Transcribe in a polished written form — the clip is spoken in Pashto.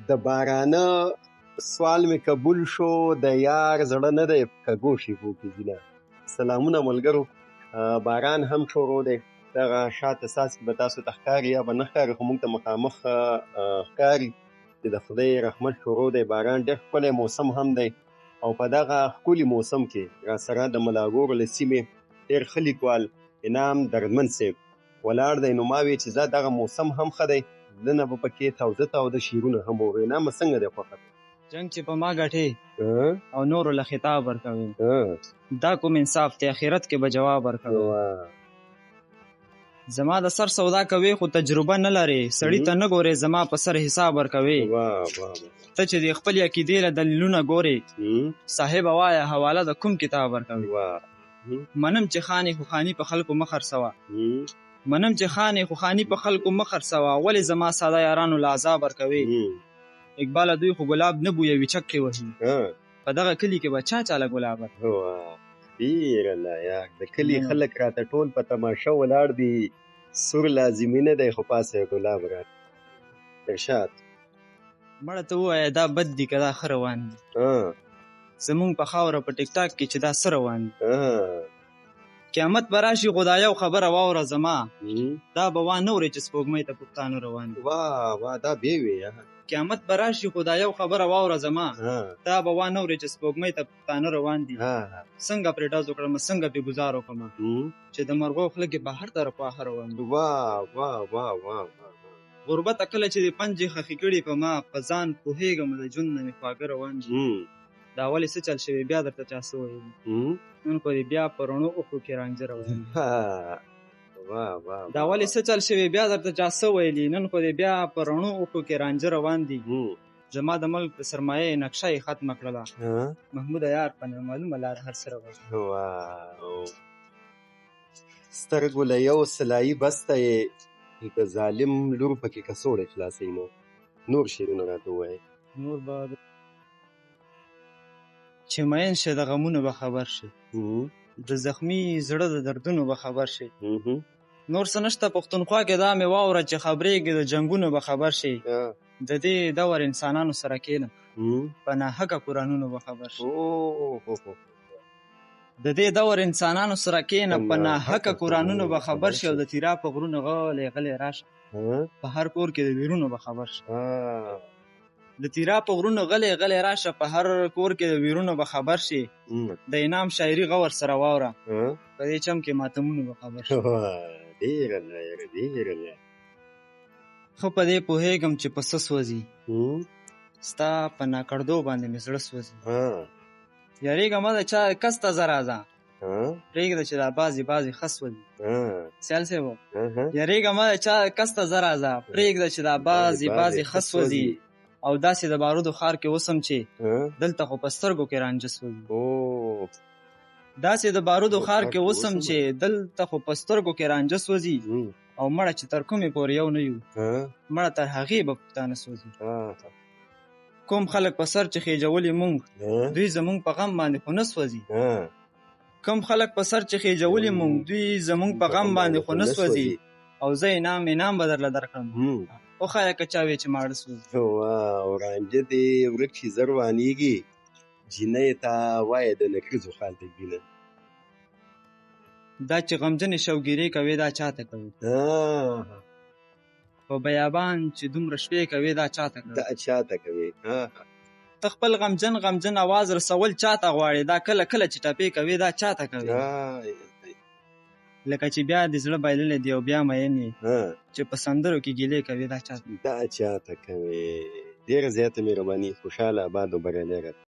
د بارانه سوال مې قبول شو، د یار زړه نه دی په کږو شېبو کې ځینه. سلامونه ملګرو، باران هم شروع دی. دغه شاته څاڅکي به تاسو ته ښکاري یا به نه ښکاري، خو موږ ته مخامخ ښکاري چې د خدای رحمت شروع دی. باران ډېر ښکلی موسم هم دی او په دغه ښکلي موسم کې راسره د ملاګورو له سیمې ډېر ښه لیکوال انعام دردمن صاحب ولاړ دی. نو ما وی چې زه دغه موسم هم ښه دی، دنه به پکې تاوده تاوده شعرونه هم ووایو. انعامه څنګه دی خوښه؟ جنگ چې په ما ګټې او نورو له خطاب ورکوي، دا کوم انصاف دی آخرت کې به جواب ورکوي. زما د سر سودا کوي خو تجربه نه لري، سړی ته نه ګوري زما په سر حساب ورکوي. ته چې د خپل عقیدې له دلیلونه ګوري، صاحب وایه حواله د کوم کتاب ورکوي. منم چې خانې خو خاني په خلکو مه خرڅوه، منم چې خانې خو خاني په خلکو مه خرڅوه، ولې زما ساده یارانو له عذاب ورکوي. اقباله دوی خو ګلاب نه بویوي چکې وهي، په دغه کلي کې به چا چاله ګلاب ورکوي. ډېره لایق د کلي خلک راته ټول په تماشه ولاړ دي، سور لازمي نه دی خو پاسه یې ګلاب راکړي. ارشاد مړه ته ووایه دا بد دي که دا ښه روان دي، زمونږ په خاوره په ټیک ټاک کې چې دا څه روان دي. قیامت به راشي خو دا یو خبره واوره زما، دا به وانورې چې سپوږمۍ ته پښتانه روان دي. واه دا بې وې. قیامت به راشي خو دا یو خبره واوره زما، دا به وانورې چې سپوږمۍ ته پښتانه روان دي. څنګه پرې ډز وکړم څنګه پرې ګزار وکړم چې د مرغو خوله کې بهر طرف واخه روان دي. غربت کله چې د پنجې خښې کړي په ما، په ځان پوهېږم د ژوند نه مې خواږه روان دي. دا ولې څه چل شوی بیا درته چا څه ویلي، نن خو دې بیا په رڼو اوښکو کې رانجه روان دي. دا ولې څه چل شوی بیا درته چا څه ویلي، نن خو دې بیا په رڼو اوښکو کې رانجه روان دي. زما د ملک د سرمایې نقشه یې ختمه کړله، محمود یار په نامعلومه لار هر څه روان. سترګو له یو سلایي بسته یې د ظالم لور پکې کڅوړې خلاصوي. نو نور شعرونه راته ووایه. نور به چې مین شه د غمونو به خبر شي، د زخمي زړه د دردونو به خبر شي. نور څه نشته پښتونخوا کې دا مې واوره چې خبرېږي د جنګونو به خبر شي. د دې دور انسانانو سره کېنه په ناحقه قرآنونو به خبر شي. د دې دور انسانانو سره کېنه په ناحقه قرآنونو به خبر شي، او د تیرا په غرونو غلی غلی راشه په هر کور کې د ویرونو به خبر شي. د تیرا په غرونو غلی غلی راشه په هر کور کې د ویرونو به خبر شي. د انعام شاعري غور سره واوره په دې چم کې ماتمونو به خبر شي. ډېره ډېره خو په دې پوهېږم چې په څه سوځي، ستا په ناکړدو باندې مې زړه سوځي. یارېږه مه د چا کس ته زه راځه، پرېږده چې دا بازي بازي ښه سوځي. سیال صاحب یارېږه مه د چا کس ته زه راځه، پرېږده چې دا بازي بازي ښه سوځي. او داسې د بارودو ښار کې اوسم چې دلته خو په سترګو کې رانجه سوځي. داسې د بارودو ښار کې اوسم چې دلته خو په سترګو کې رانجه سوځي. او مړه چې تر کومې پورې یو نه یو، مړه تر هغې به پښتانه سوځي. کوم خلک په سر چې خېجولي مونږ، دوی زمونږ په غم باندې خو نه سوځي. کوم خلک په سر چې خېجولي مونږ، دوی زمونږ په غم باندې خو نه سوځي. او زه انعام به درله درکړم وښایه که چا وی چې ماړه سوځي. رانجه دې ورک شي زر وانېږي، جینۍ ته وایه د نکریزو خال ته ګینه. دا چې غمجنې شوګیرې کوي دا چاته کوي، په بیابان چې دومره شپې کوي دا چاته کوي. دا چاته کوي. ته خپل غمجن اواز رسول چاته غواړي، دا کله کله چې ټپې کوي دا چاته کوي. لکه چې بیا د زړه بایللی دی او بیا مین یې چې په سندرو کې ګیلې کوي دا چاته کوي. ډېره زیاته مهرباني. خوشحاله آباد او بریالی